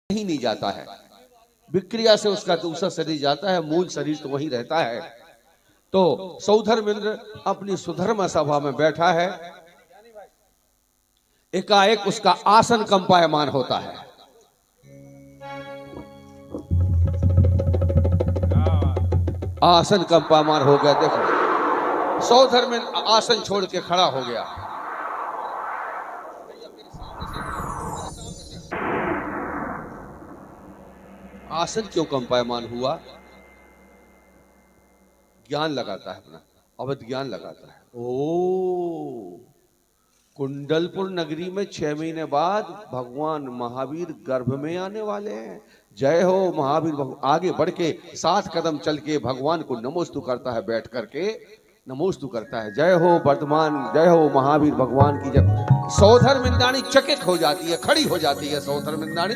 ही नहीं जाता है, विक्रिया से उसका दूसरा शरीर जाता है, मूल शरीर तो वहीं रहता है। तो सौधर्मेंद्र अपनी सुधर्म सभा में बैठा है, एकाएक उसका आसन कंपायमान होता है। आसन कंपायमान हो गया। देखो सौधर्मेंद्र आसन छोड़ के खड़ा हो गया। आसन क्यों कंपायमान हुआ? ज्ञान लगाता है अपना, अवध ज्ञान लगाता है। ओ कुंडलपुर नगरी में 6 महीने बाद भगवान महावीर गर्भ में आने वाले हैं। जय हो महावीर। आगे बढ़ के 7 कदम चल के भगवान को नमोस्तु करता है, बैठ करके नमोस्तु करता है। जय हो वर्धमान, जय हो महावीर भगवान की जय। सौधर्मिंदानी चकित हो जाती है, खड़ी हो जाती है सौधर्मिंदानी।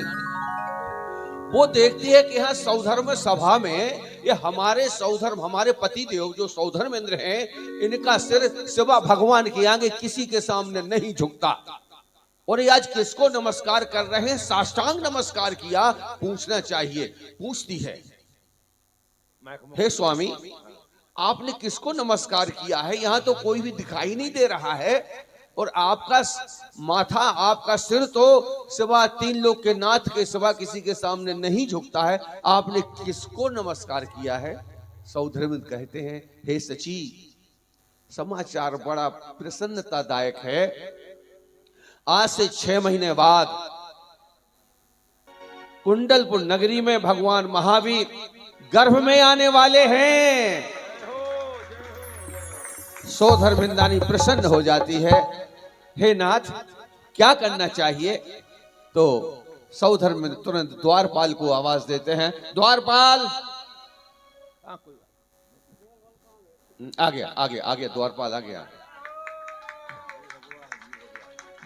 वो देखती है कि यहाँ सौधर्म सभा में ये हमारे सौधर्म, हमारे पति देव जो सौधर्मेंद्र हैं, इनका सिर सिवा भगवान के आगे किसी के सामने नहीं झुकता। और ये आज किसको नमस्कार कर रहे हैं? साष्टांग नमस्कार किया। पूछना चाहिए, पूछती है, हे स्वामी आपने किसको नमस्कार किया है? यहाँ तो कोई भी दिखाई नहीं दे रहा है, और आपका माथा, आपका सिर तो सिवा 3 लोग के नाथ के सिवा किसी के सामने नहीं झुकता है। आपने किसको नमस्कार किया है? सौधर्मेंद्र कहते हैं, हे सची, समाचार बड़ा प्रसन्नतादायक है। आज से 6 महीने बाद कुंडलपुर नगरी में भगवान महावीर गर्भ में आने वाले हैं। सौधर्मिंदानी प्रसन्न हो जाती है। हे नाथ, क्या करना चाहिए? तो सौधर्मिंद्र तुरंत द्वारपाल को आवाज देते हैं, द्वारपाल। आ गया द्वारपाल आ गया।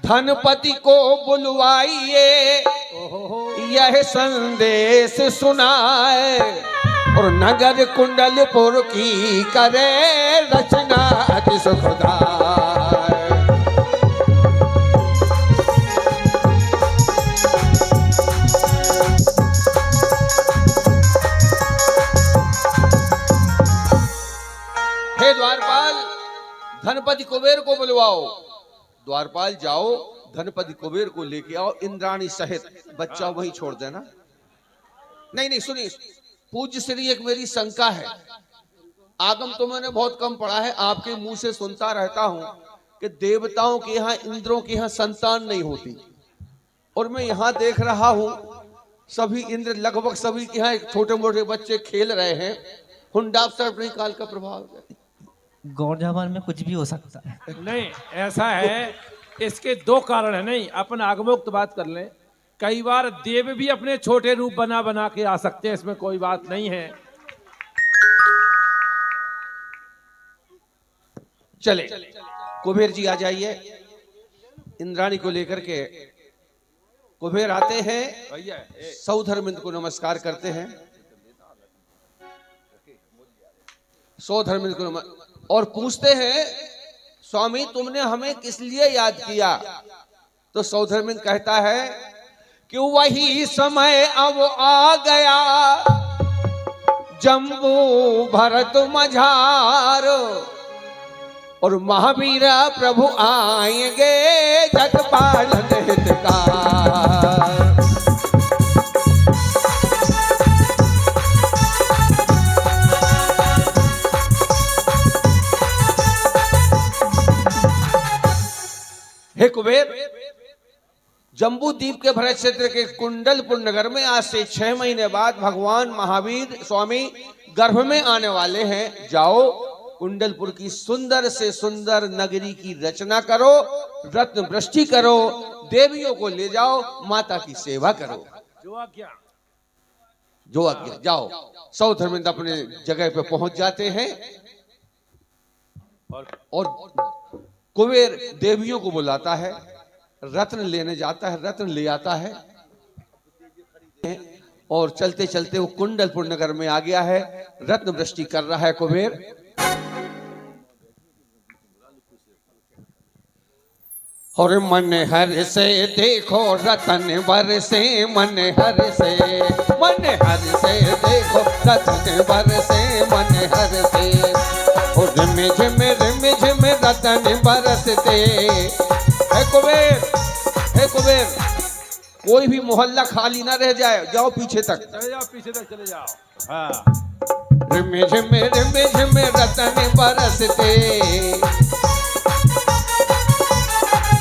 धनपति को बुलवाइए, यह संदेश सुनाए, और नगर कुंडलपुर की करे रचना अति सुखदाय। हे द्वारपाल, धनपति कुबेर को बुलवाओ। द्वारपाल जाओ, धनपति कुबेर को लेके आओ, इंद्राणी सहित। बच्चा वहीं छोड़ देना। नहीं सुनिए पूज्य श्री, एक मेरी शंका है। आगम तो मैंने बहुत कम पढ़ा है, आपके मुंह से सुनता रहता हूं कि देवताओं के यहाँ, इंद्रों के यहाँ संतान नहीं होती, और मैं यहाँ देख रहा हूं सभी इंद्र, लगभग सभी के यहाँ छोटे मोटे बच्चे खेल रहे हैं। हुंडा सर्पणी काल का प्रभाव है। गौर जबान में कुछ भी हो सकता है। नहीं ऐसा है, इसके 2 कारण है। नहीं, अपन आगमोक्त बात कर लें। कई बार देव भी अपने छोटे रूप बना के आ सकते हैं, इसमें कोई बात नहीं है। चले कुबेर जी आ जाइए। इंद्राणी को लेकर के कुबेर आते हैं, सौधर्मेंद्र को नमस्कार करते हैं। सौधर्मेंद्र को और पूछते हैं, स्वामी तुमने हमें किस लिए याद किया? तो सौधर्मेंद्र कहता है कि वही समय अब आ गया, जम्बू भरत मझार, और महावीर प्रभु आएंगे जग पालन हितकार। हे कुबेर, जम्बू द्वीप के भरत क्षेत्र के कुंडलपुर नगर में आज से 6 महीने बाद भगवान महावीर स्वामी गर्भ में आने वाले हैं। जाओ कुंडलपुर की सुंदर से सुंदर नगरी की रचना करो, रत्न वृष्टि करो, देवियों को ले जाओ, माता की सेवा करो। जो आज्ञा। जाओ। सौधर्मेंद्र अपने जगह पे पहुंच जाते हैं, और कुबेर देवियों को बुलाता है, रत्न लेने जाता है, रत्न ले आता है, और चलते चलते वो कुंडलपुर नगर में आ गया है। रत्न वृष्टि कर रहा है कुबेर। और मन हर से देखो रतन बर से, मन हर से, मन हर से देखो रतन बर से, मन हर से। और रिम झिम रतन बरसते। हे कुबेर, कोई भी मोहल्ला खाली ना रह जाए, जाओ पीछे तक, चले जाओ, पीछे तक चले जाओ। हाँ, रिम झिम रतन बरसते।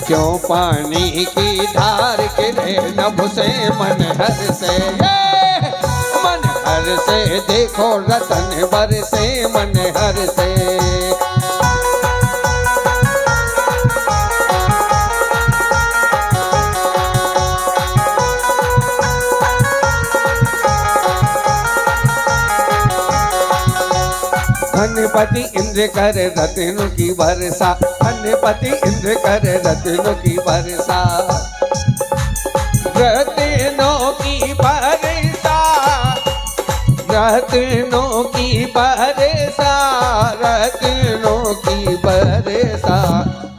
क्यों पानी की धार के नभ से मन हर से, मन हर से देखो रतन बर से, मन हर से। धनपति इंद्र कर रत्नों की वर्षा, धनपति इंद्र कर रत्नों की वर्षा, रत्नों की वर्षा, रत्नों की वर्षा, रत्नों की वर्षा।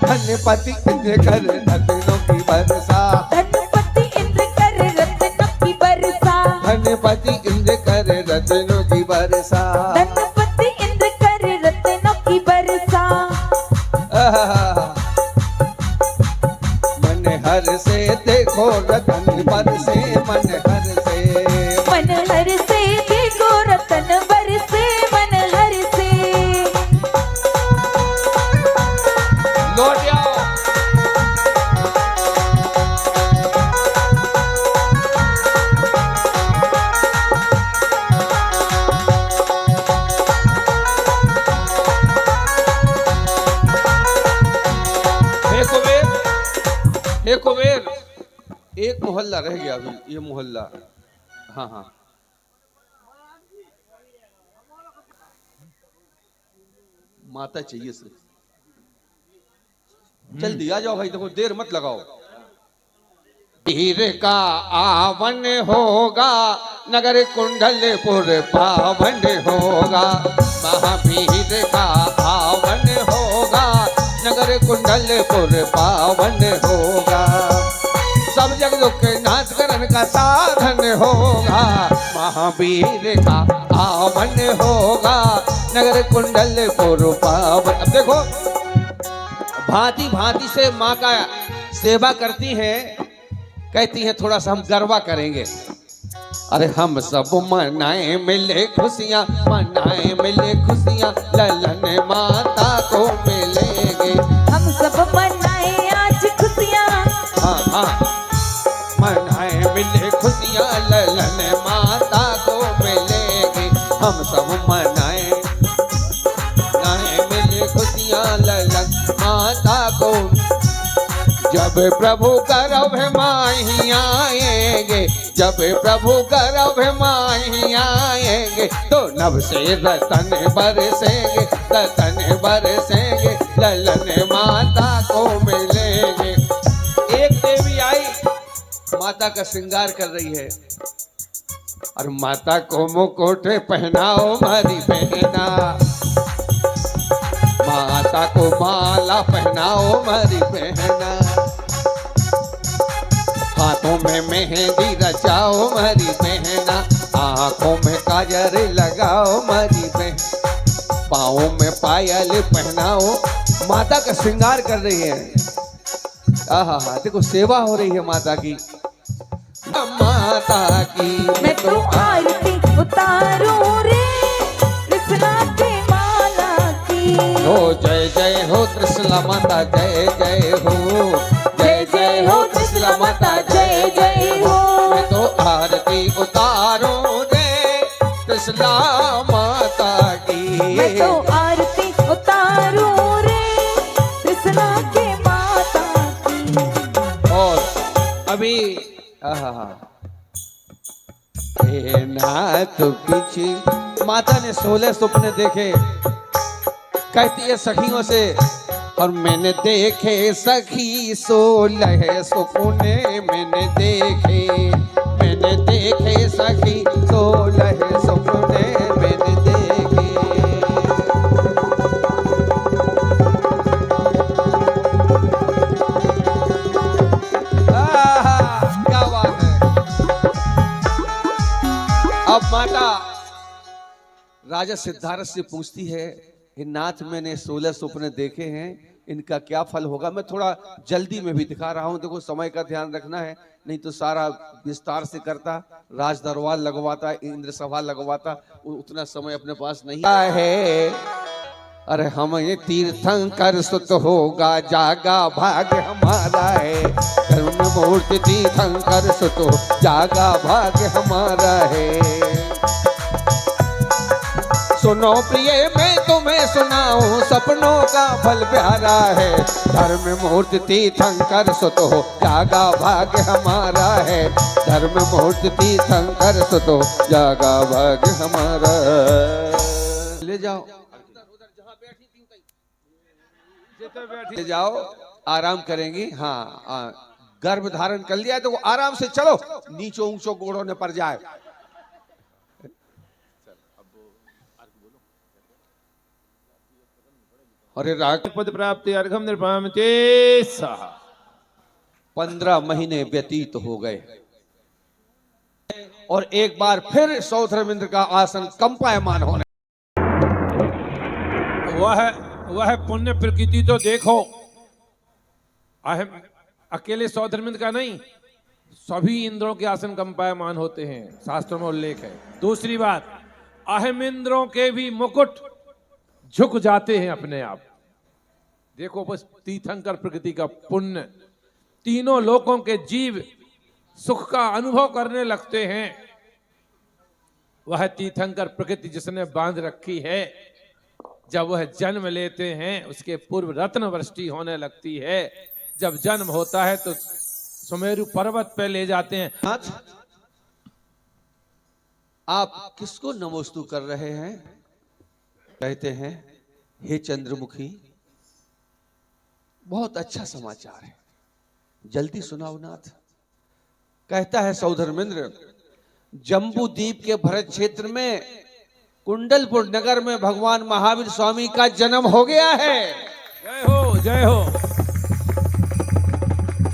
धनपति इंद्र कर रत्नों की वर्षा, धनपति इंद्र कर रत्नों की वर्षा, धनपति इंद्र कर रत्नों की वर्षा। धनपति इंद्र कर रत्नों की वर्षा। मन हर से देखो रतन बर से, मन हर से, मन हर से देखो रतन बर से, मन हर से। लौट आओ। हे कुबेर, एक मोहल्ला रह गया अभी, ये मोहल्ला। हाँ हाँ, माता चाहिए सिर्फ, जल्दी आ जाओ भाई, देखो देर मत लगाओ। वीर का आवन होगा, नगर कुंडलपुर पावन होगा, महावीर का आवन होगा, नगर कुंडलपुर पावन होगा। सब जग दुख नाश करन का साधन होगा, महावीर का आवन होगा, नगर कुंडलपुर पावन। अब देखो भांति भांति से माँ का सेवा करती हैं, कहती हैं थोड़ा सा हम गरबा करेंगे। अरे हम सब मनाए मिले खुशियाँ, मनाए मिले खुशियाँ, ललन माता को मिलेंगे। हम सब मनाए आज खुशियाँ, हाँ हाँ, मनाए मिले खुशियाँ, ललन माता को मिलेंगे। हम सब मनाए मिले खुशियाँ, ललन माता को। जब प्रभु करब माही आएंगे, जब प्रभु करब माही आएंगे, तो नभ से रतन बरसेंगे, रतन बरसेंगे, ललन माता को मिलेंगे। एक देवी आई, माता का श्रृंगार कर रही है, और माता को मुकुट पहनाओ मारी बहना, माता को माला पहनाओ मारी बहना, हाथों में मेहंदी रचाओ मारी बहना, आंखों में काजल लगाओ मारी बहन, पाँवों में पायल पहनाओ। माता का श्रृंगार कर रही है। आहा हा, देखो सेवा हो रही है माता की, माता की। मैं तो आरती उतारूं रे कृष्णा के माला की। हो जय जय हो त्रिशला माता, जय जय हो, जय जय हो त्रिशला माता, जय जय हो। मैं तो आरती उतारूं रे त्रिशला माता की। मैं तो आरती उतारूं रे कृष्णा के माता की। और अभी हे नाथ पीछे माता ने 16 सपने देखे, कहती है सखियों से, और मैंने देखे सखी 16 सपने, मैंने देखे सखी 16 सपने, मैंने देखे। अब माता राजा सिद्धार्थ से पूछती है, हे नाथ मैंने 16 स्वप्न देखे हैं, इनका क्या फल होगा। मैं थोड़ा जल्दी में भी दिखा रहा हूं, देखो समय का ध्यान रखना है, नहीं तो सारा विस्तार से करता, राज दरबार लगवाता, इंद्र सभा लगवाता, उतना समय अपने पास नहीं है। अरे हम ये तीर्थंकर सुत होगा, जागा भाग्य हमारा है। कर्म मूर्ति तीर्थंकर सुत हो, जागा भाग्य हमारा है। सुनो प्रिय मैं तुम्हें सुनाऊं, सपनों का फल प्यारा है। धर्म मूर्ति तीर्थंकर सुत हो, जागा भाग्य हमारा है। धर्म मूर्ति तीर्थंकर सुत हो, जागा भाग्य हमारा। ले जाओ, ले जाओ, आराम करेंगी। हाँ, गर्भ धारण कर लिया तो आराम से चलो, नीचो ऊंचो गोड़ों ने पड़ जाए। अरे पद प्राप्ति अर्घम निर्पामते सहा। 15 महीने व्यतीत हो गए और एक बार फिर सौधर्मेंद्र का आसन कंपायमान होने। वह पुण्य प्रकृति तो देखो, अकेले सौधर्मेंद्र का नहीं, सभी इंद्रों के आसन कंपायमान होते हैं, शास्त्रों में उल्लेख है। दूसरी बात, अहम इंद्रों के भी मुकुट झुक जाते हैं अपने आप। देखो बस तीर्थंकर प्रकृति का पुण्य, तीनों लोकों के जीव सुख का अनुभव करने लगते हैं। वह तीर्थंकर प्रकृति जिसने बांध रखी है, जब वह जन्म लेते हैं उसके पूर्व रत्न वृष्टि होने लगती है। जब जन्म होता है तो सुमेरु पर्वत पे ले जाते हैं। आप किसको नमोस्तु कर रहे हैं? कहते हैं, हे चंद्रमुखी, बहुत अच्छा समाचार है, जल्दी सुनाओ नाथ। कहता है सौधर्मेंद्र, जम्बू द्वीप के भरत क्षेत्र में कुंडलपुर नगर में भगवान महावीर स्वामी का जन्म हो गया है। जय हो, जय हो।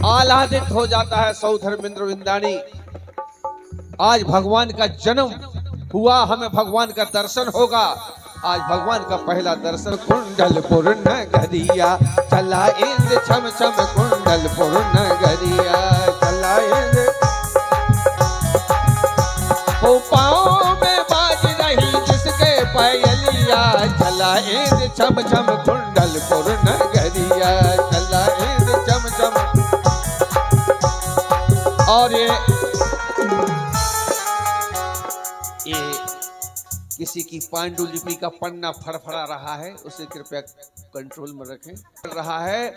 आह्लादित हो जाता है सौधर्मेंद्र विंदानी, आज भगवान का जन्म हुआ, हमें भगवान का दर्शन होगा। आज भगवान का पहला दर्शन। कुंडलपुर नगरिया चला इंद्र छम छम, कुंडलपुर नगरिया चला इंद्र, ओ पाँव में बाज रही जिसके पायलिया, चला इंद्र छम छम, कुंडलपुर नगरिया चला इंद्र छम छम। और ये किसी की पांडुलिपि का पन्ना फड़फड़ा रहा है, उसे कृपया कंट्रोल में रखें। रहा है,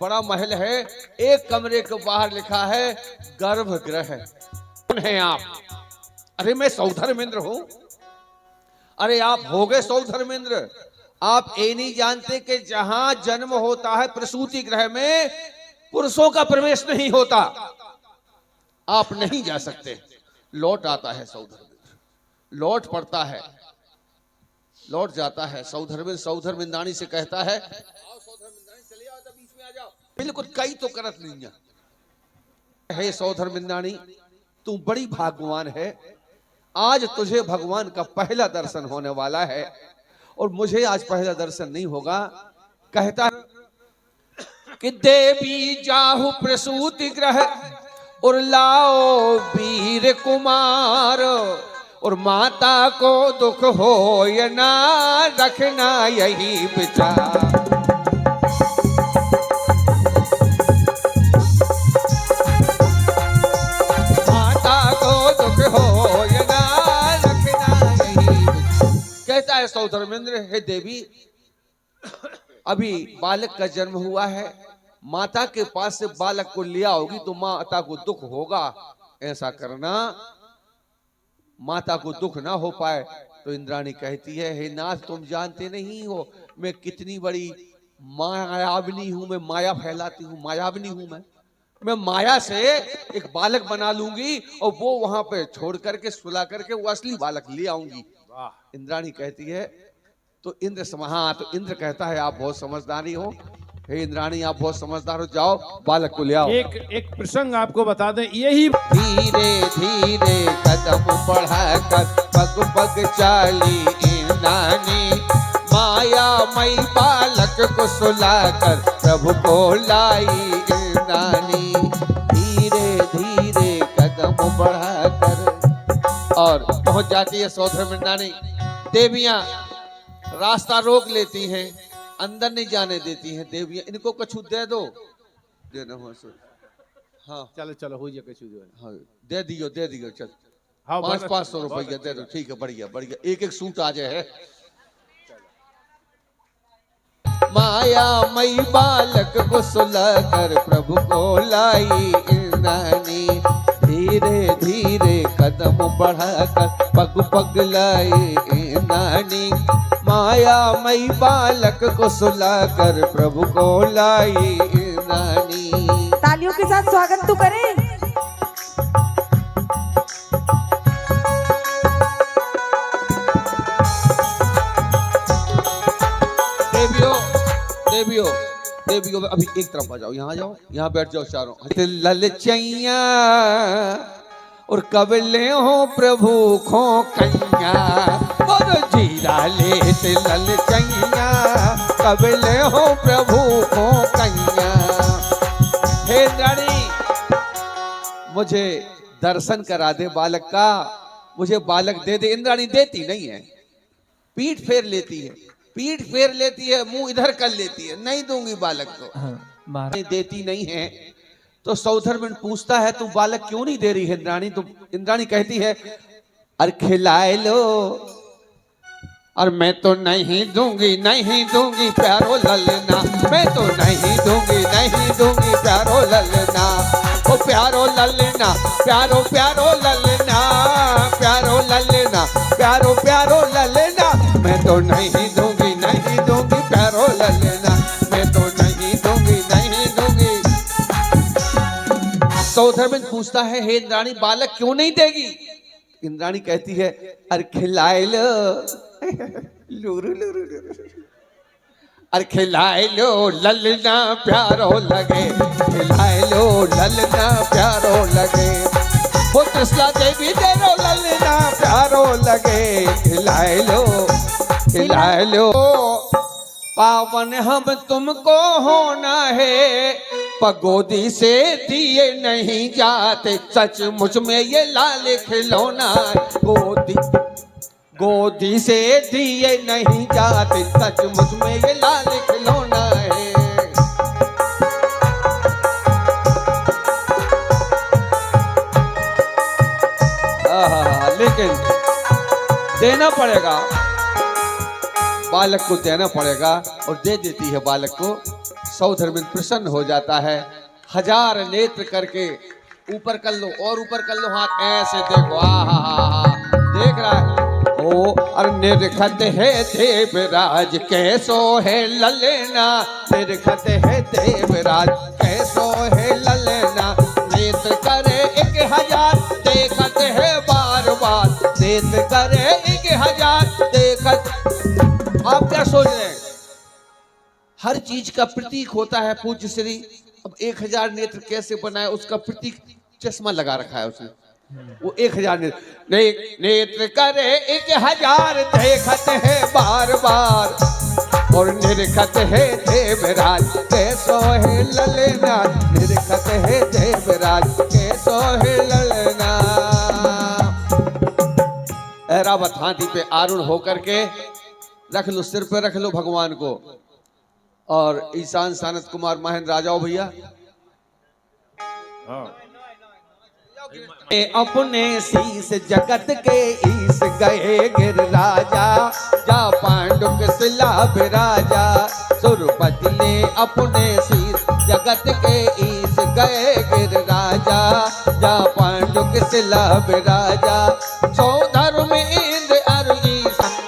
बड़ा महल है, एक कमरे के बाहर लिखा है गर्भगृह। कौन है आप? अरे मैं सौधर्मेंद्र हूं। अरे आप हो गए सौधर्मेंद्र, आप ये नहीं जानते कि जहां जन्म होता है प्रसूति गृह में पुरुषों का प्रवेश नहीं होता, आप नहीं जा सकते। लौट आता है सौधर्मेंद्र, लौट पड़ता है, लौट जाता है सौधर्मेंद्र। सौधर्मेंद्राणी से कहता है, आओ सौधर्मेंद्राणी, चले आओ, बीच में आ जाओ। बिल्कुल कई तो करत नहीं है। हे सौधर्मेंद्राणी, तू बड़ी भाग्यवान है, आज तुझे भगवान का पहला दर्शन होने वाला है और मुझे आज पहला दर्शन नहीं होगा। कहता है कि देवी जाहु प्रसूति गृह और लाओ वीर कुमार, और माता को दुख हो या ना रखना यही विचार। माता को दुख हो या ना रखना यही विचार। कहता है सौधर्मेंद्र, हे देवी, अभी बालक का जन्म हुआ है, माता के पास से बालक को लिया होगी तो माता को दुख होगा। ऐसा करना, माता को दुख ना हो पाए। तो इंद्राणी कहती है, हे नाथ, तुम जानते नहीं हो मैं कितनी बड़ी मायाविनी हूं, मैं माया फैलाती हूं, मायाविनी हूं मैं माया से एक बालक बना लूंगी और वो वहां पे छोड़ करके सुला करके वो असली बालक ले आऊंगी। इंद्राणी कहती है, तो इंद्र कहता है, आप बहुत समझदारी हो, हे इंद्राणी आप बहुत समझदार हो, जाओ बालक को ले आओ। एक प्रसंग आपको बता दें, यही धीरे धीरे कदम बढ़ाकर पग पग चाली इंद्राणी, माया मई बालक को सुलाकर प्रभु को लाई इंद्राणी। धीरे धीरे कदम बढ़ाकर और पहुंच जाती है सौधर्म इंद्राणी। देवियां रास्ता रोक लेती हैं, अंदर नहीं जाने देती हैं देवियां। इनको कछु दे दो, देना हो सो। हाँ चलो चलो हो जाए जो है। हाँ दे दियो चल। हाँ 500 रुपया दे दो, ठीक है, बढ़िया बढ़िया, एक एक सूट आ जाए। माया मई बालक को सुलाकर प्रभु को लाई इंद्राणी, धीरे धीरे कदम बढ़ाकर पग पग लाई इंद्राणी, माया मई बालक को सुलाकर प्रभु को लाई इंद्राणी। तालियों के साथ स्वागत तो करें। देवियों देवियों अभी एक तरफ आ जाओ, यहाँ जाओ, यहाँ बैठ जाओ चारों। ललचैया और कबले हो प्रभु खो कैया, और जीरा लेते ललचैया कबले हो प्रभु खो कैया। हे इंद्राणी मुझे दर्शन करा दे बालक का, मुझे बालक दे दे। इंद्राणी देती नहीं है, पीठ फेर लेती है, पीठ फेर लेती है, मुंह इधर कर लेती है, नहीं दूंगी बालक को। महाराज देती नहीं है तो सौधर्म पूछता है तू बालक क्यों नहीं दे रही है इंद्राणी? तो इंद्राणी कहती है अरे खिलाए लो, और मैं तो नहीं दूंगी प्यारो ललना, मैं तो नहीं दूंगी प्यारो ललना, ओ प्यारो ललना, प्यारो प्यारो ललना, प्यारो ललना, प्यारो प्यारो ललना, मैं तो नहीं दूंगी प्यारो ललना, मैं तो नहीं दूंगी। सौधर्म पूछता है हे इंद्राणी बालक क्यों नहीं देगी? इंद्राणी कहती है अरे खिलाए लो, लूरू लूरू लूरू, अरे खिलाए लो ललना प्यारो लगे, खिलाए लो ललना प्यारो लगे, वो त्रिशला देवी दे लो ललना प्यारो लगे, खिलाए लो। पावन हम तुमको होना है, पगोदी से दिए नहीं जाते, सचमुच में ये लाल खिलौना है। गोदी से दिए नहीं जाते, सचमुच में ये लाल खिलौना है। लेकिन देना पड़ेगा, बालक को देना पड़ेगा, और दे देती है बालक को। सौधर्म प्रसन्न हो जाता है, 1000 नेत्र करके ऊपर कर लो और ऊपर कर लो हाथ, ऐसे देखो, देख रहा है ओ। और निरखत है देवराज कैसो है ललना, निरखत है देवराज कैसो है ललना, नेत्र करे 1000 देखत है बार बार, नेत्र करे 1000 देखत। आप क्या सोच रहे हैं? हर चीज का प्रतीक होता है पूज्य श्री। अब 1000 नेत्र कैसे बनाए, उसका प्रतीक चश्मा लगा रखा है उसने, वो 1000 नेत्र करे 1000 देखत है बार बार, और निरखत है देवराज कैसो है ललना, निरखत है देवराज कैसो है ललना। ऐरावत हाथी पे आरूढ़ होकर के रख लो, सिर पे रख लो भगवान को। और ईशान सानत कुमार महेंद्र आ जाओ भैया। अपने शीस जगत के ईस गए गिर राजा, जा पांडुक सिलाभ राजा, सुरपति ले अपने शीस जगत के ईस गए गिर राजा, जा पांडुक सिलाभ राजा, सौधर्म इंद्र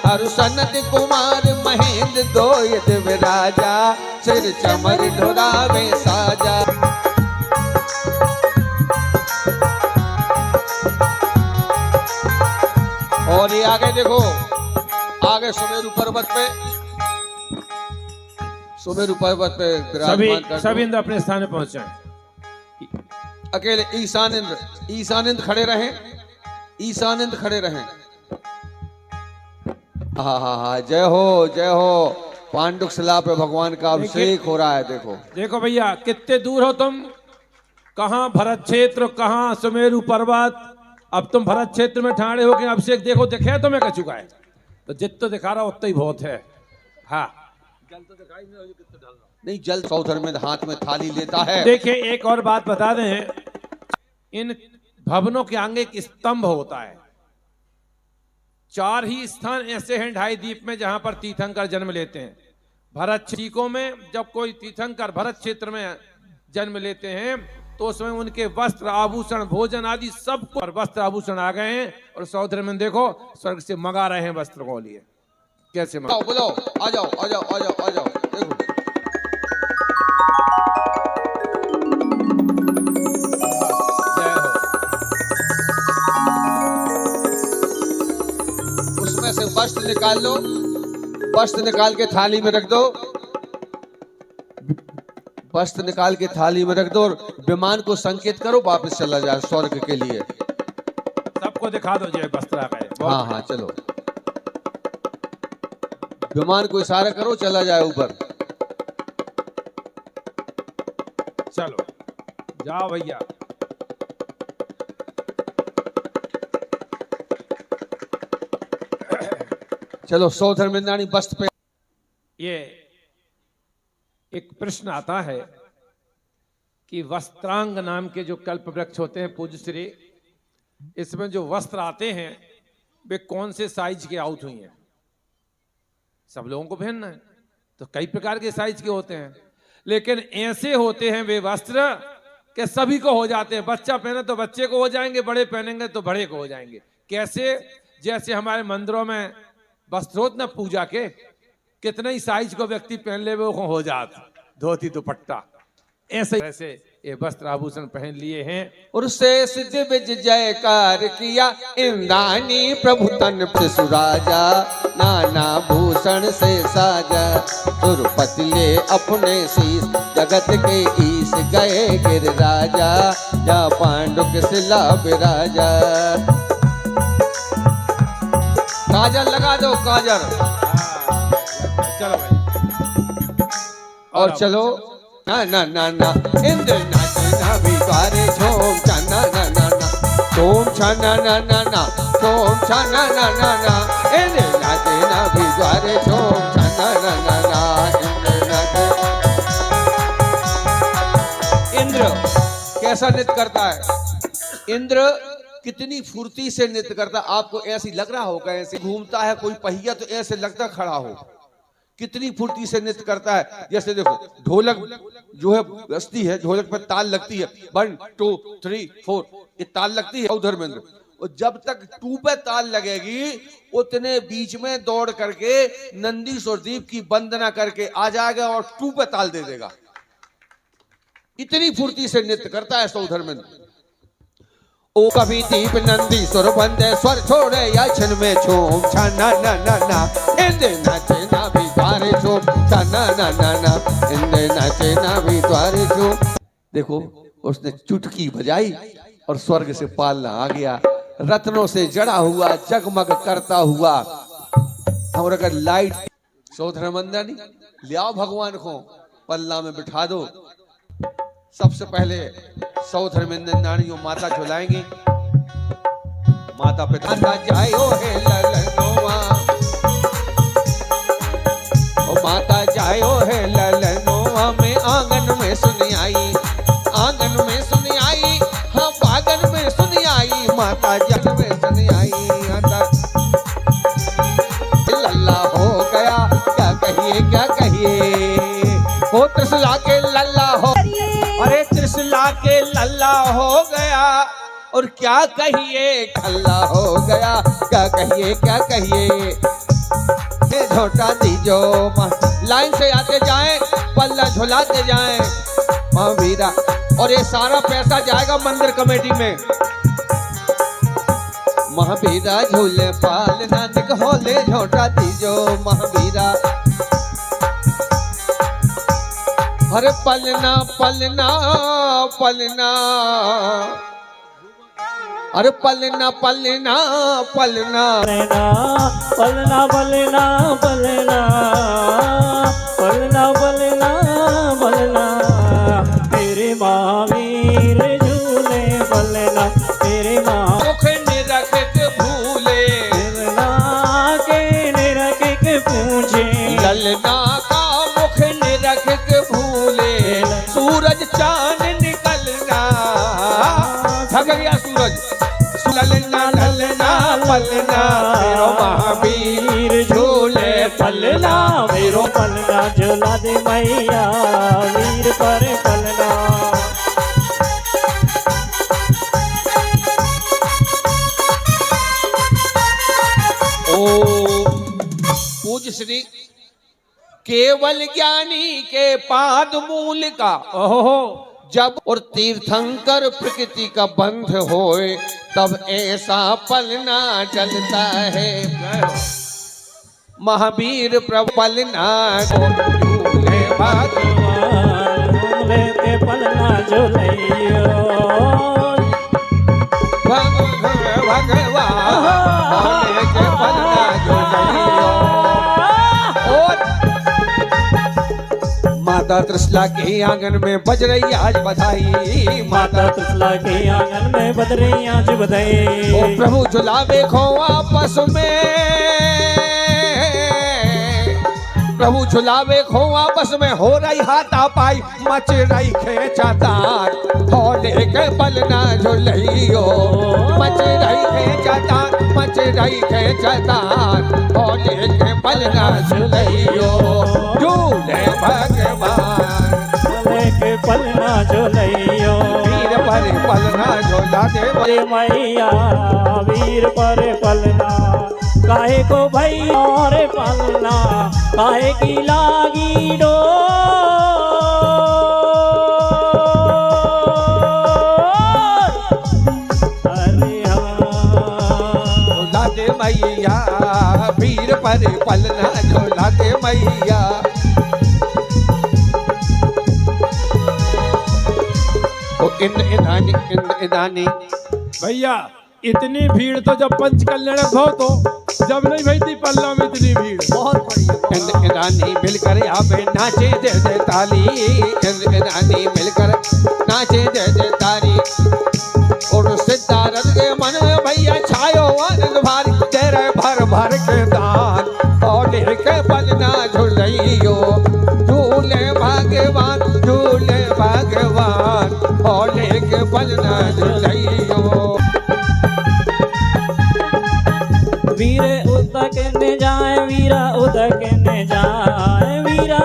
अरु सनत कुमार महेंद्र दोय दिव राजा, सिर चमर ढुरावे साजा। और ये आगे देखो, आगे सुमेरु पर्वत पे सुमेरु पर्वत पे सभी विराजमान कर सभी दो। इंद्र अपने स्थान पे पहुंच जाएं। अकेले ईशान इंद्र खड़े रहें, ईशान इंद्र खड़े रहें। हा, जय हो। पांडुक शिला पे भगवान का अभिषेक हो रहा है। देखो देखो भैया, कितने दूर हो तुम, कहाँ भरत क्षेत्र, कहाँ सुमेरु पर्वत। अब तुम भरत क्षेत्र में ठाड़े हो के अभिषेक देखो, दिखे तुम्हें कह चुका है, तो जितना दिखा रहा उतना ही बहुत है। हाँ, जल तो दिखाई नहीं, कितना ढल रहा। नहीं, जल सौधर्मिंद हाथ में थाली लेता है। देखिए एक और बात बता दें, इन भवनों के आगे एक स्तंभ होता है। 4 ही स्थान ऐसे हैं ढाई द्वीप में जहां पर तीर्थंकर जन्म लेते हैं। भरत क्षेत्र में जब कोई तीर्थंकर भरत क्षेत्र में जन्म लेते हैं तो उसमें उनके वस्त्र आभूषण भोजन आदि सब और वस्त्र आभूषण आ गए हैं। और सौधर में देखो स्वर्ग से मंगा रहे हैं वस्त्र को लिए। कैसे मंगा? बोलो, आ जाओ। देखो जय हो। उसमें से वस्त्र निकाल लो, वस्त्र निकाल के थाली में रख दो, वस्त्र निकाल के थाली में रख दो और विमान को संकेत करो वापस चला जाए स्वर्ग के लिए। सबको दिखा दो जय वस्त्र आ गए। हाँ, चलो विमान को इशारा करो, चला जाए ऊपर। चलो जाओ भैया। चलो सौधर्मिंदानी वस्त्र पे। ये एक प्रश्न आता है कि वस्त्रांग नाम के जो कल्प वृक्ष होते हैं पूज्य श्री, इसमें जो वस्त्र आते हैं वे कौन से साइज के आउट हुई हैं? सब लोगों को पहनना है तो कई प्रकार के साइज के होते हैं, लेकिन ऐसे होते हैं वे वस्त्र कि सभी को हो जाते हैं। बच्चा पहने तो बच्चे को हो जाएंगे, बड़े पहनेंगे तो बड़े को हो जाएंगे। कैसे? जैसे हमारे मंदिरों में वस्त्र होते ना पूजा के, कितने ही साइज को व्यक्ति पहन ले वो हो जाता, धोती दुपट्टा। ऐसे ये वस्त्र आभूषण पहन लिए हैं। और शेष दिव्य जयकार किया इंद्राणी प्रभु तन सुराजा, नाना भूषण से साजा। सुरपति ले अपने शीश, जगत के ईश गए गिर राजा। या पांडुक शिला विराजा। काजल लगा दो, काजल। चलो भाई और चलो ना इंद्र नाचना भी द्वारे झोम छाना ना सोम छाना ना सोम छाना ना इंद्र नाचना भी द्वारे झोम छाना ना इंद्र नाचे। इंद्र कैसा नृत्य करता है? इंद्र कितनी फुर्ती से नृत्य करता है। आपको ऐसी लग रहा होगा, ऐसे घूमता है कोई पहिया तो ऐसे लगता खड़ा हो। कितनी फुर्ती से नृत्य करता है। जैसे देखो ढोलक जो है बजती है, ढोलक पर ताल लगती है 1 2 3 4 ये ताल लगती है उधर में। और जब तक 2 पे ताल लगेगी उतने बीच में दौड़ करके नंदीश और दीप की वंदना करके आ जाएगा और 2 पे ताल दे देगा। इतनी फुर्ती से नृत्य करता है सौधर्मेंद्र। ओ कभी दीप नंदी सुर बंदे स्वर छोड़े या क्षण में झूम छाना ना इंद्र नाचे ना भी द्वारे झूम छाना ना इंद्र नाचे ना भी द्वारे झूम। देखो उसने चुटकी बजाई और स्वर्ग से पालना आ गया, रत्नों से जड़ा हुआ जगमग करता हुआ। और अगर लाइट सौधर्मंदानी ले आओ भगवान को पल्ला में बिठा दो। सबसे पहले सौधर्मिंदानी माता झुलाएंगी। माता पिता जायो है ललनोआ, ओ माता जायो है ललनोआ में आंगन में सुनी आई, आंगन में सुनी आई, हाँ बागन में सुनी आई। माता जग में सुनी आई। लल्ला हो गया क्या कहिए हो त्रिशला के लल्ला हो। अरे त्रिशला के लल्ला हो गया और क्या कहिए खल्ला हो गया। क्या कहिए झोटा दीजो लाइन से आते जाएं, पल्ला झुलाते जाएं महावीरा। और ये सारा पैसा जाएगा मंदिर कमेटी में। महावीरा झूले पाल नानक होले झोटा दीजो महावीरा। अरे पलना पलना पलना, अरे पलना पलना पलना, पलना पलना पलना पलना पलना पलना तेरे महावीर झूले पलना तेरे मुख निरख के भूले, ललना के निरख के पूछे ललना का मुख निरख के भूले, सूरज चांद निकलना, थक गया सूरज, ललना ललना पलना मेरो महावीर झूले पलना मेरो पलना झूला दे मैया वीर पर पलना। पूज्य श्री केवल ज्ञानी के पाद मूल का ओहो जब और तीर्थंकर प्रकृति का बंध होए तब ऐसा पलना चलता है। महावीर प्रपलना झूले झूले के पलना झूलैयो भगवान झूले के पलना झूलैयो। माता त्रिशला के आंगन में बज रही आज बधाई, माता त्रिशला के आंगन में बज रही आज बधाई। ओ प्रभु झुलावे खो आपस में, प्रभु झुलावे खो आपस में हो रही हाथापाई, मच रही खेचातार होले के पलना झुलैयो, मच रही खेचातार मच रही खेचातार होले के पलना झुलैयो। झूले भगवान झूले के पलना झूलैयो वीर पर पलना झूला दे अरे मैया वीर पर पलना काहे को भाई और पलना काहे की लागी डो अरे झूला दे मैया वीर पर पलना झूला दे मैया। इनानी भैया इतनी भीड़ तो जब पंच कल्याण हो तो जब नहीं भई थी पल्ला में इतनी भीड़। बहुत बढ़िया इनानी मिलकर आवे नाचे दे दे ताली, इनानी मिलकर नाचे दे दे ताली। और सिद्धारथ के मन में भैया छायो आनंद भारी, तेरे भर भर के दान और के पलना झुलैयो। झूले भगवान झूले भगवान और के पलना झुलैयो। वीर उदक ने जाए वीरा उदक ने जाए वीरा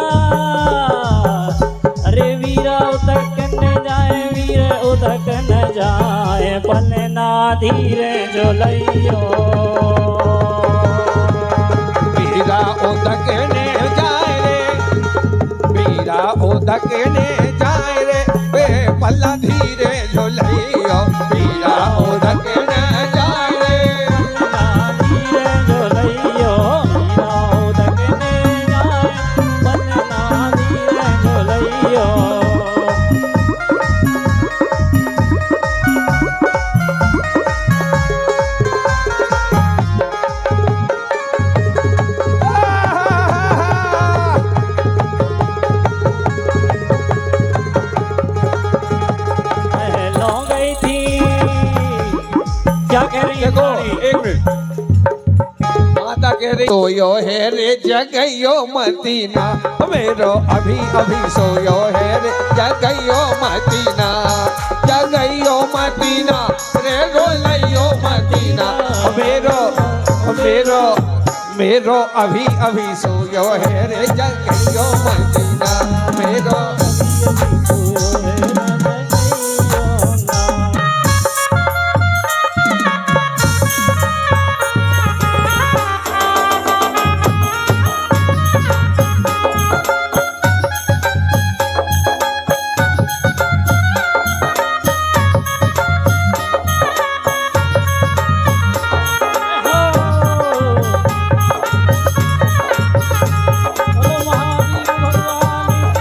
अरे वीरा उदक ने जाए वीर उदक न जाए पलना धीरे झुलैयो वीरा उदक ने जाए रे, वीरा उदक ने जाए रे, वे पल्ला धीरे झुलैयो। वीरा उदक ने जाए रे, पलना धीरे झुलैयो वीरा उदक ने जाए पलना धीरे झुलैयो। लौ गई थी क्या कह रही है देखो कहानी? एक मिनट, माता कह रही सोयो है रे जगयो मदीना, मेरो अभी अभी सोयो है रे जगयो मदीना, जगयो मदीना रे रोलयो मदीना। मेरो मेरो मेरो अभी अभी सोयो है रे जगयो मदीना, मेरो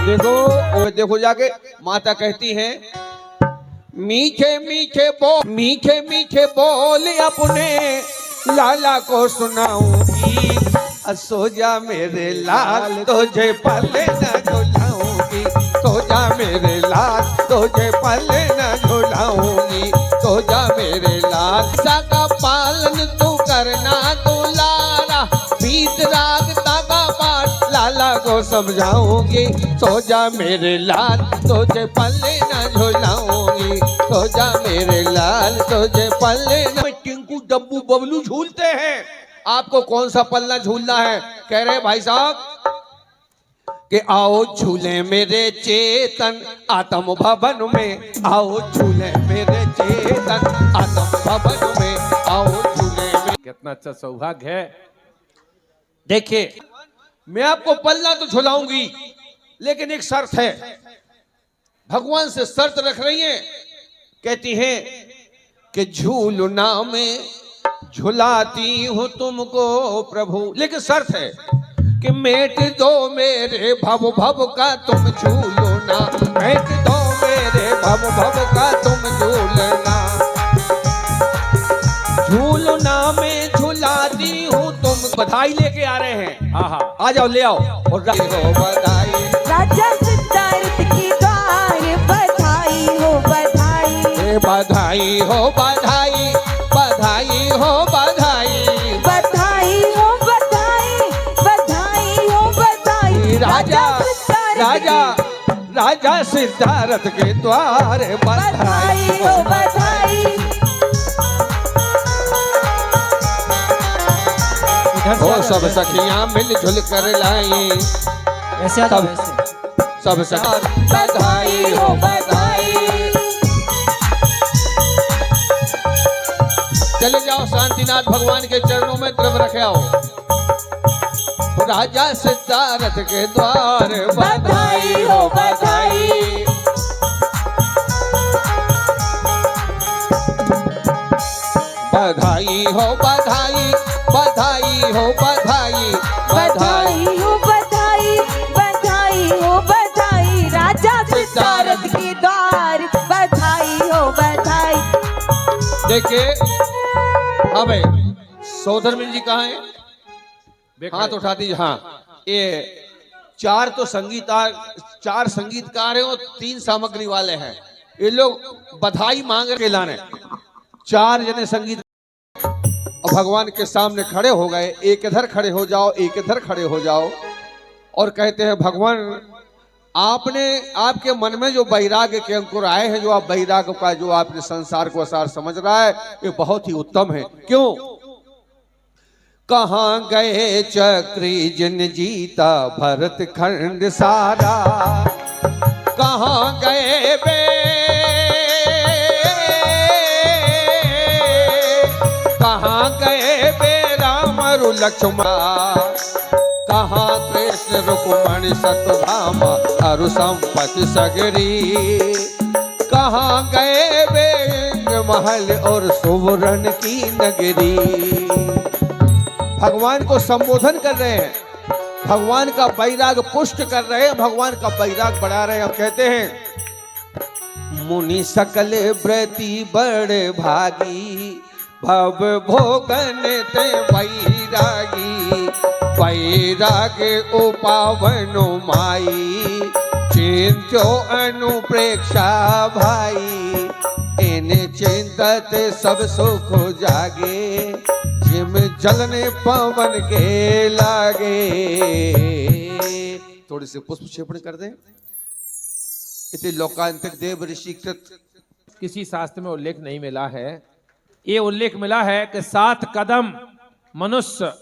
देखो देखो जाके। माता कहती हैं मीठे मीठे बोल अपने लाला को सुनाऊंगी, सो जा मेरे लाल तुझे पले न झुलाऊंगी, सो जा मेरे लाल तुझे पले न झुलाऊंगी, सो जा मेरे लाल। सगा पालन तू करना तू लाला, बीत राग तागा बाट लाला को समझाऊंगी, सो जा मेरे लाल तुझे पले न झुलाऊंगी, सो जा मेरे लाल तुझे पले न। टिंकू डब्बू बबलू झूलते हैं, आपको कौन सा पल्ला झूलना है? कह रहे भाई साहब कि आओ झूले मेरे चेतन आत्म भवन में, आओ झूले मेरे चेतन आत्म भवन में, आओ झूले में। कितना अच्छा सौभाग्य है। देखिए मैं आपको पल्ला तो झुलाऊंगी, लेकिन एक शर्त है। भगवान से शर्त रख रही है, कहती है कि झूलना में झुलाती हूं तुमको प्रभु, लेकिन शर्त है कि मेट दो मेरे भव भव का तुम झूलना, मेट दो मेरे भव भव का तुम झूलना, झूलना में झुलाती हूं तुम। बधाई लेके आ रहे हैं, हाँ हाँ, आ जाओ ले आओ। और हो बधाई राजा सिद्धार्थ की द्वार बधाई हो बधाई, बधाई हो बधाई, बधाई हो बधाई, बधाई हो बधाई, बधाई हो बधाई। राजा राजा सिद्धार्थ के द्वार बधाई हो बधाई। इधर से ओ आ जाओ, सब सखियां मिलजुल कर लाई, ऐसे आ जाओ, सब ऐसे। सब सखियां बधाई हो बधाई। चले जाओ शांतिनाथ भगवान के चरणों में द्रव रखे आओ। राजा सिद्धार्थ के द्वार बधाई हो बधाई, बधाई हो बधाई, बधाई हो बधाई, बधाई हो बधाई, बधाई हो बधाई। राजा सिद्धार्थ के द्वार बधाई हो बधाई। देखिए हाँ भाई सौधर्मिन जी कहाँ है? हाथ उठा दीजिए। हाँ, ये चार संगीतकार हैं और 3 सामग्री वाले हैं। ये लोग बधाई मांग के लाने 4 जने संगीत और भगवान के सामने खड़े हो गए। एक इधर खड़े हो जाओ, एक इधर खड़े हो जाओ, और कहते हैं भगवान आपने आपके मन में जो वैराग्य के अंकुर आए हैं, जो आप वैराग्य का जो आपने संसार को असार समझ रहा है, ये बहुत ही उत्तम है। क्यों? कहाँ गए चक्री जिन जीता भरत खंड सारा, कहाँ गए बे, कहाँ गए बे राम रु लक्ष्मण, कहाँ कृष्ण रुक्मणी सतधाम अरु संपत्ति सगरी, कहाँ गए बे महल और सुवर्ण की नगरी। भगवान को संबोधन कर रहे हैं, भगवान का वैराग पुष्ट कर रहे हैं, भगवान का वैराग बढ़ा रहे हैं। अब कहते हैं मुनि सकल व्रती बड़े भागी, भव भोगन ते वैरागी, वैराग उपावनो माई, चिंत्यो अनुप्रेक्षा भाई, इन्हें चिंतत सब सुख जागे, जिम जलने पवन के लागे। थोड़ी सी पुष्प क्षेपण कर दें। इति लोकांतिक देव ऋषि कृत। किसी शास्त्र में उल्लेख नहीं मिला है। ये उल्लेख मिला है कि 7 कदम मनुष्य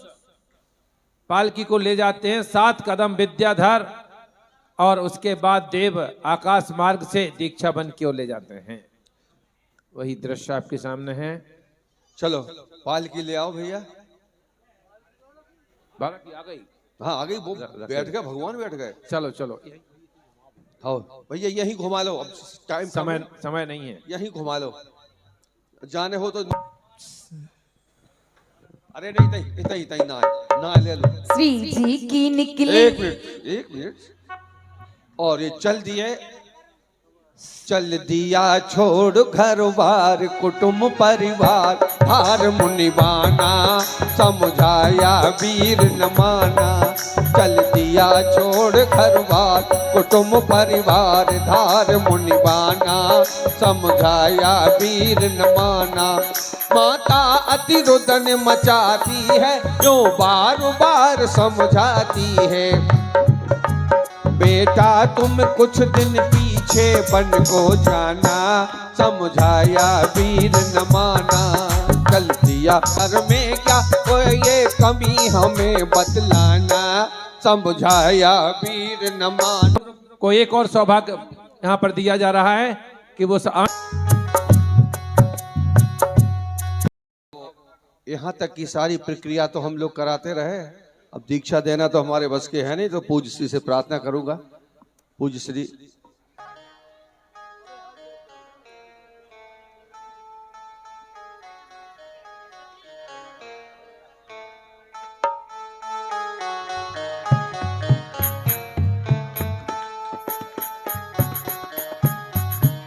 पालकी को ले जाते हैं, 7 कदम विद्याधर, और उसके बाद देव आकाश मार्ग से दीक्षा बन की ओर ले जाते हैं। वही दृश्य आपके सामने है। चलो पालकी ले आओ भैया। बालक आ गई। हाँ आ गई, वो बैठ गए, भगवान बैठ गए। चलो चलो, हाँ भैया यहीं घुमा लो, अब टाइम समय नहीं है। यहीं घुमा लो, जाने हो तो। अरे नहीं तई ना ले लो। श्री जी की निकली। एक मिनट और ये चल दिया छोड़ घर बार कुटुंब परिवार, हार मुनि बाना समझाया वीर न माना। चल दिया छोड़ घर बार कुटुंब परिवार, धार मुनि बाना समझाया वीर न माना। माता अति रुदन मचाती है, जो बार बार समझाती है। बेटा तुम कुछ दिन पीछे बन को जाना, समझाया वीर न माना। चल दिया घर में क्या कोई ये कमी हमें बतलाना, समझाया वीर न माना। को एक और सौभाग्य यहाँ पर दिया जा रहा है कि वो यहाँ तक की सारी प्रक्रिया तो हम लोग कराते रहे, अब दीक्षा देना तो हमारे बस के है नहीं, तो पूज्य श्री से प्रार्थना करूंगा। पूज्य श्री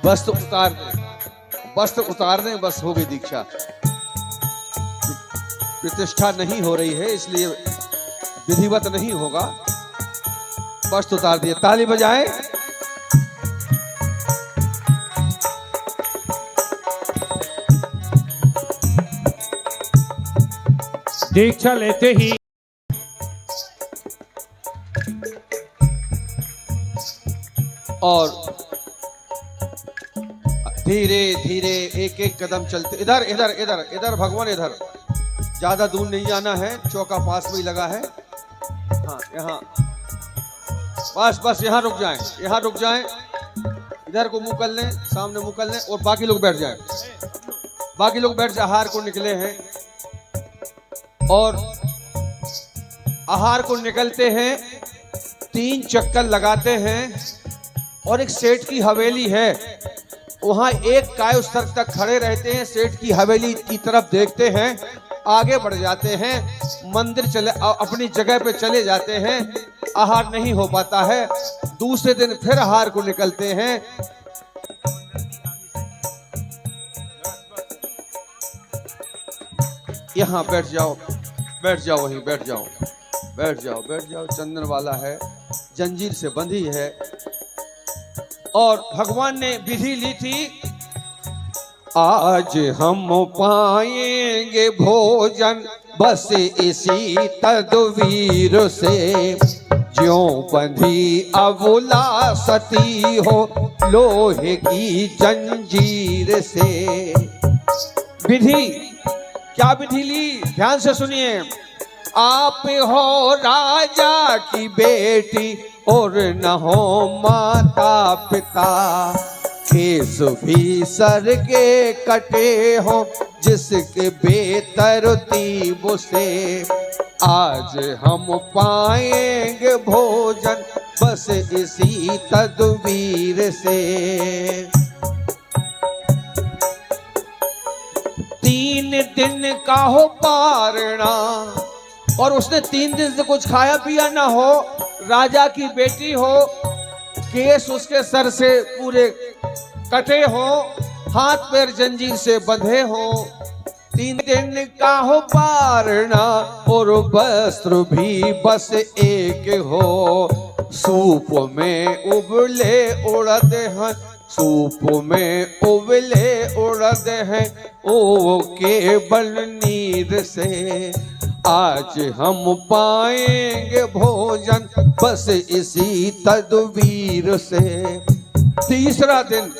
वस्त्र उतार दें, वस्त्र उतार दें, बस हो गई दीक्षा। प्रतिष्ठा नहीं हो रही है इसलिए विधिवत नहीं होगा। वस्त्र उतार दिए, ताली बजाएं। दीक्षा लेते ही और धीरे धीरे एक एक कदम चलते, इधर इधर इधर इधर भगवान इधर, ज्यादा दूर नहीं जाना है, चौका पास में ही लगा है। हाँ यहाँ बस बस यहाँ रुक जाएं, यहाँ रुक जाएं, इधर को मुंह कर लें, सामने मुंह कर लें और बाकी लोग बैठ जाएं। बाकी लोग बैठ जाए, आहार को निकले हैं और आहार को निकलते हैं, 3 चक्कर लगाते हैं और एक सेठ की हवेली है, वहां एक काय उस तक खड़े रहते हैं, सेठ की हवेली की तरफ देखते हैं, आगे बढ़ जाते हैं, मंदिर चले अपनी जगह पे चले जाते हैं। आहार नहीं हो पाता है, दूसरे दिन फिर आहार को निकलते हैं। यहाँ बैठ जाओ, बैठ जाओ, वहीं बैठ जाओ, बैठ जाओ, बैठ जाओ। चंदन वाला है, जंजीर से बंधी है और भगवान ने विधि ली थी, आज हम पाएंगे भोजन बस इसी तदवीर से, ज्यों बंधी अबुला सती हो लोहे की जंजीर से। विधि, क्या विधि ली, ध्यान से सुनिए। आप हो राजा की बेटी और न हो माता पिता, केस भी सर के कटे हो जिसके बेतरतीब से, आज हम पाएंगे भोजन बस इसी तदबीर से। 3 दिन का हो पारना और उसने 3 दिन से कुछ खाया पिया ना हो, राजा की बेटी हो, केस उसके सर से पूरे कटे हो, हाथ पैर जंजीर से बंधे हो, 3 दिन का हो पारना और वस्त्र भी बस एक हो, सूप में उबले उड़द हैं, सूप में उबले उड़द हैं, ओ केवल नीर से, आज हम पाएंगे भोजन बस इसी तदबीर से। तीसरा दिन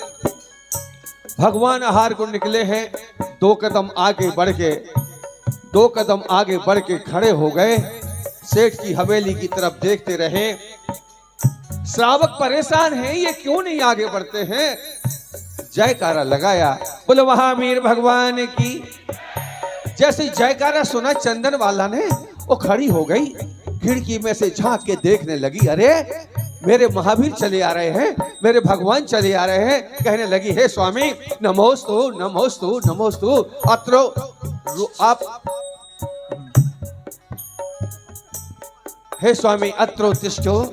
भगवान आहार को निकले हैं, 2 कदम आगे बढ़ के खड़े हो गए, सेठ की हवेली की तरफ देखते रहे। श्रावक परेशान हैं, ये क्यों नहीं आगे बढ़ते हैं। जयकारा लगाया, बोलो महावीर भगवान की। जैसे जयकारा सुना चंदन वाला ने, वो खड़ी हो गई, खिड़की में से झांक के देखने लगी, अरे मेरे महावीर चले आ रहे हैं, मेरे भगवान चले आ रहे हैं। कहने लगी, हे स्वामी नमोस्तु नमोस्तु नमोस्तु, अत्रो आप, हे स्वामी अत्रो तिष्ठो।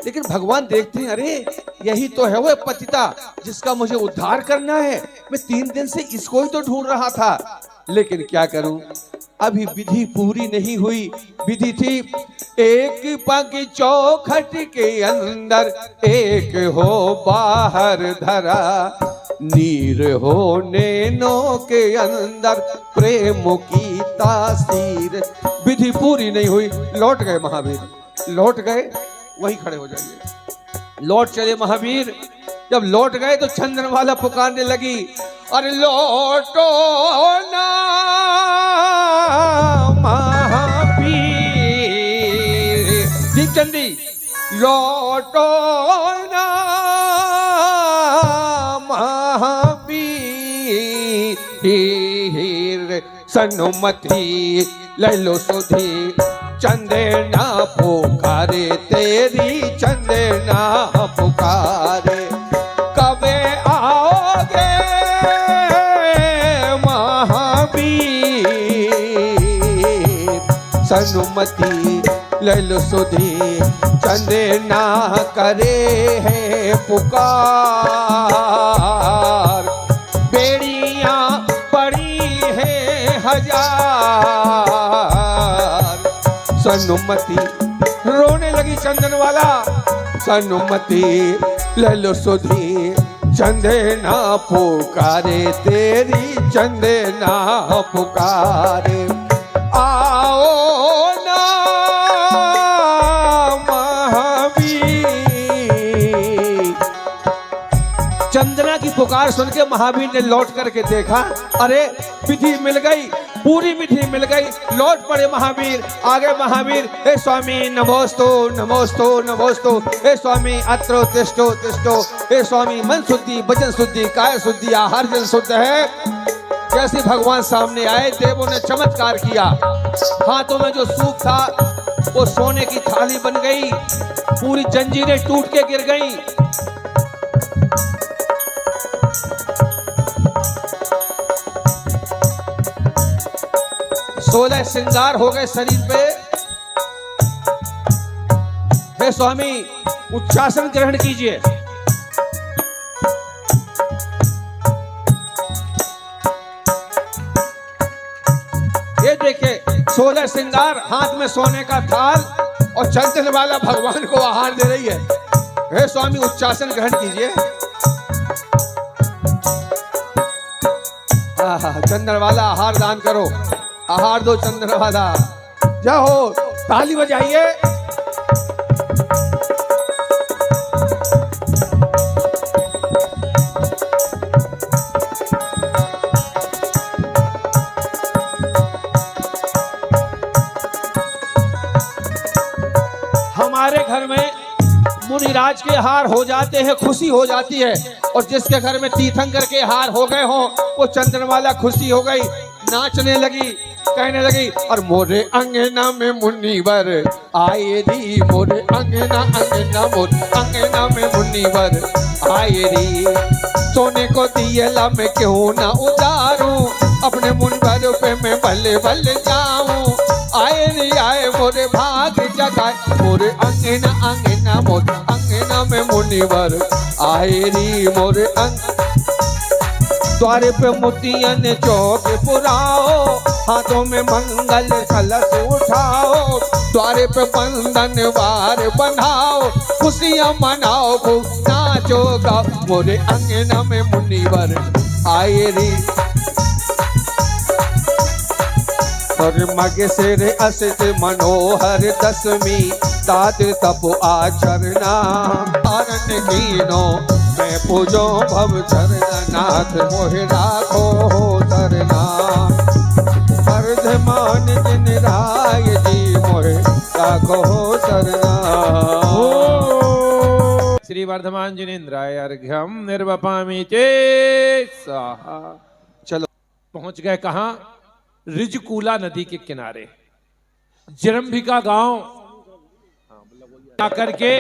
लेकिन भगवान देखते हैं, अरे यही तो है वो पतिता जिसका मुझे उद्धार करना है। मैं 3 दिन से इसको ही तो ढूंढ रहा था, लेकिन क्या करूं, अभी विधि पूरी नहीं हुई। विधि थी एक पग चौखट के अंदर, एक हो बाहर धरा, नीर हो नैनों के अंदर, प्रेम की तासीर। विधि पूरी नहीं हुई, लौट गए महावीर, लौट गए। वहीं खड़े हो जाइए। लौट चले महावीर। जब लौट गए तो चंद्रमाला पुकारने लगी, अरे लौटो ना महावीर। दीपचंदी, लौटो ना महावीर। सनुमति ले लो सुधी, चंदना पुकारे तेरी, चंदना पुकारे। कबे आओगे महावीर, सनुमति ले लो सुधी, चंदना करे है पुकार। बेड़ियां पड़ी है हजार, सनुमति। रोने लगी चंदनवाला, सनुमति ले लो सुधी, चंदना पुकारे तेरी, चंदना पुकारे। आओ ना महावीर। चंदना की पुकार सुन के महावीर ने लौट करके देखा, अरे विधि मिल गई, पूरी विधि मिल गई। लौट पड़े महावीर। आगे महावीर, हे स्वामी नमोस्तु नमोस्तु नमोस्तु, हे स्वामी अत्रो तिष्ठो तिष्ठो, हे स्वामी मन शुद्धि वचन शुद्धि काय शुद्धि आहार जल शुद्ध है। जैसे भगवान सामने आए, देवों ने चमत्कार किया। हाथों में जो सूप था वो सोने की थाली बन गई, पूरी जंजीरें टूट के गिर गई। 16 श्रृंगार हो गए शरीर पे। हे स्वामी उच्चासन ग्रहण कीजिए। ये देखिए 16 श्रृंगार, हाथ में सोने का थाल और चंदन वाला भगवान को आहार दे रही है। हे स्वामी उच्चासन ग्रहण कीजिए। चंदन वाला आहार दान करो, आहार दो चंदन वाला। जाओ ताली बजाइए। हमारे घर में मुनिराज के हार हो जाते हैं, खुशी हो जाती है। और जिसके घर में तीर्थंकर के हार हो गए हो, वो चंद्रमाला खुशी हो गई, नाचने लगी, कहने लगी, और मोरे अंगना में मुनिवर आए री, मोरे अंगना अंगना मोरे अंगना में मुनिवर आए री। सोने को दियला में क्यों ना उतारूं, अपने मुनिवर पे मैं बल्ले बल्ले जाऊं। आए री आए मोरे भाग जगाए, मोरे अंगना अंगना मोरे अंगना में मुनिवर आए री, मोरे द्वारे पे मोतियन चौक पुराओ, हाथों में मंगल कलश उठाओ। द्वारे पे बंधन वार बंधाओ, खुशियां मनाओ, खूब नाचो गाओ। मोरे अंगना में मुनिवर आए रे, और मगे से रे असित मनोहर दशमी, तातिर तप आचरना आरण्य कीनो। मैं पूजो भव चरणनाथ, मोहि राखो तरना। वर्धमान दिन राय जी, मोहि राखो तरना। श्री वर्धमान जिनेन्द्राय अर्घ्यम निर्वपामि चेत्सा। चलो पहुंच गए कहाँ? रिजकूला नदी के किनारे जरंभिका गांव आकर के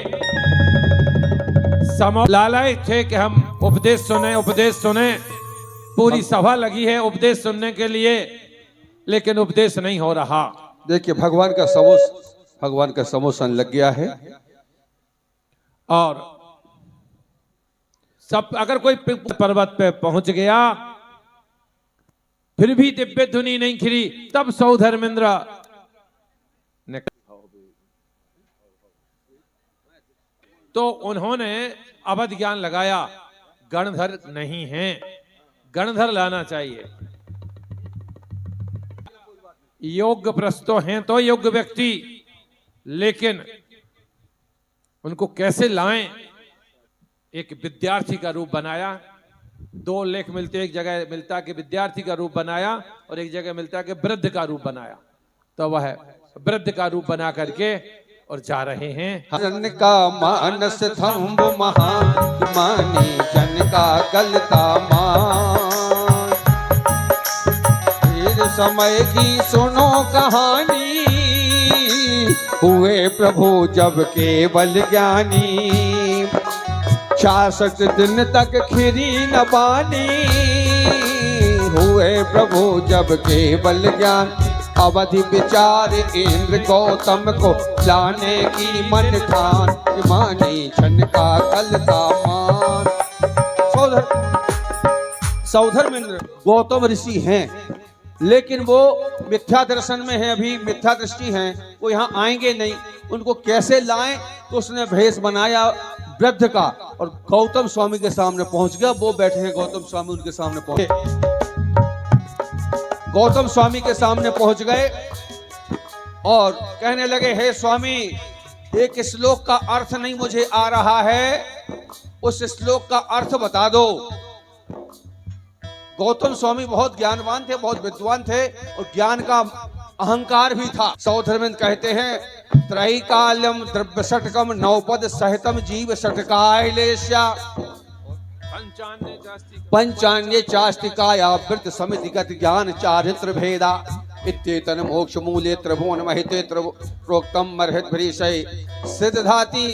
लालाए थे कि हम उपदेश सुने। पूरी सभा लगी है उपदेश सुनने के लिए, लेकिन उपदेश नहीं हो रहा। देखिए भगवान का समोसन लग गया है। और सब अगर कोई पर्वत पे पहुंच गया फिर भी दिव्य धुनी नहीं खिली, तब सौधर्मेंद्र ने तो उन्होंने अवध ज्ञान लगाया, गणधर नहीं है, गणधर लाना चाहिए। योग्य प्रस्तो हैं तो योग्य व्यक्ति, लेकिन उनको कैसे लाएं? एक विद्यार्थी का रूप बनाया। दो लेख मिलते, एक जगह मिलता कि विद्यार्थी का रूप बनाया और एक जगह मिलता कि वृद्ध का रूप बनाया। तो वह वृद्ध का रूप बना करके और जा रहे हैं। जन का मानस थम्ब महान मानी, जन का गलता मान। फिर समय की सुनो कहानी, हुए प्रभु जब केवल ज्ञानी। 66 दिन तक खिरी न बानी, हुए प्रभु जब केवल ज्ञान। अवधि विचार इंद्र गौतम को लाने की मन ठान, मानी छन का कलता मान। सौधर्मेंद्र गौतम ऋषि हैं, लेकिन वो मिथ्या दर्शन में है, अभी मिथ्या दृष्टि हैं, वो यहाँ आएंगे नहीं। उनको कैसे लाएं? तो उसने भेष बनाया वृद्ध का और गौतम स्वामी के सामने पहुंच गया। वो बैठे हैं, गौतम स्वामी उनके सामने पहुंचे। गौतम स्वामी के सामने पहुंच गए और कहने लगे, हे स्वामी, एक श्लोक का अर्थ नहीं मुझे आ रहा है, उस श्लोक का अर्थ बता दो। गौतम स्वामी बहुत ज्ञानवान थे, बहुत विद्वान थे और ज्ञान का अहंकार भी था। सौधर्मेंद्र कहते हैं, त्रैकाल्यम द्रव्य षटकम नवपद सहितम जीव षटकायलेश्या पंचान्य चाष्टिकाया वृत्त समितिगत ज्ञान चारित्र भेदा इत्येतन मोक्ष मूले त्रिभुवन महिते प्रोक्तम मर्हित भरीषय सिद्धाति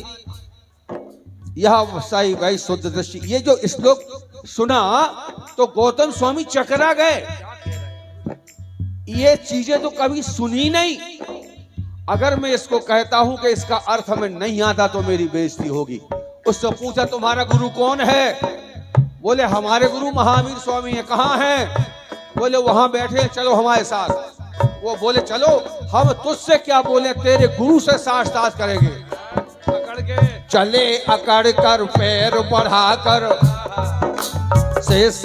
यह सही वही शुद्ध दृष्टि। ये जो श्लोक सुना तो गौतम स्वामी चकरा गए, ये चीजें तो कभी सुनी नहीं। अगर मैं इसको कहता हूं कि इसका अर्थ हमें नहीं आता तो मेरी बेइज्जती होगी। उससे पूछा, तुम्हारा गुरु कौन है? बोले, हमारे गुरु महावीर स्वामी है। कहाँ हैं? बोले, वहां बैठे, चलो हमारे साथ। वो बोले, चलो, हम तुझसे क्या बोले, तेरे गुरु से साष्टांग करेंगे। अकड़ के चले, अकड़ कर पैर बढ़ा कर, शेष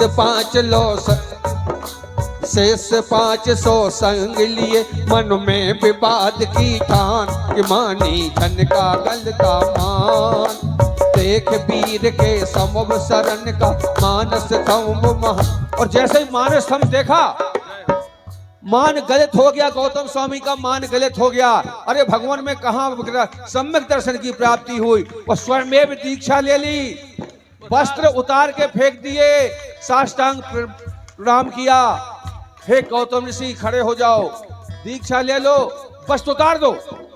500 संग लिए, मन में विवाद की ठान, कि मानी धन का गलता मान। देख वीर के समव शरण का मानस थम्ब महा। और जैसे ही मानस थम्ब देखा, मान गलत हो गया, गौतम स्वामी का मान गलत हो गया। अरे भगवान में कहाँ सम्यक दर्शन की प्राप्ति हुई? और स्वयं दीक्षा ले ली, वस्त्र उतार के फेंक दिए, साष्टांग प्रणाम किया। हे गौतम ऋषि, खड़े हो जाओ, दीक्षा ले लो, वस्त्र उतार दो,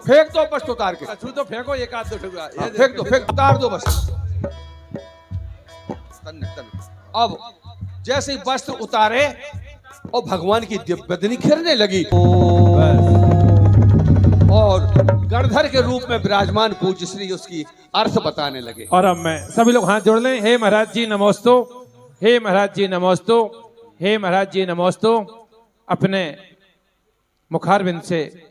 फेंक दो वस्त्र उतार के। अच्छा तो फेंको, एक आध दो ठुकरा फेंक दो, फेंक, उतार दो वस्त्र। अब जैसे ही वस्त्र उतारे और भगवान की दिव्य निखरने लगी और गणधर के रूप में विराजमान पूज्य श्री उसकी अर्थ बताने लगे। और अब मैं सभी लोग हाथ जोड़ लें। हे महाराज जी नमोस्तु, हे महाराज जी नमोस्तु, हे महाराज जी नमोस्तु। अपने मुखारविंद से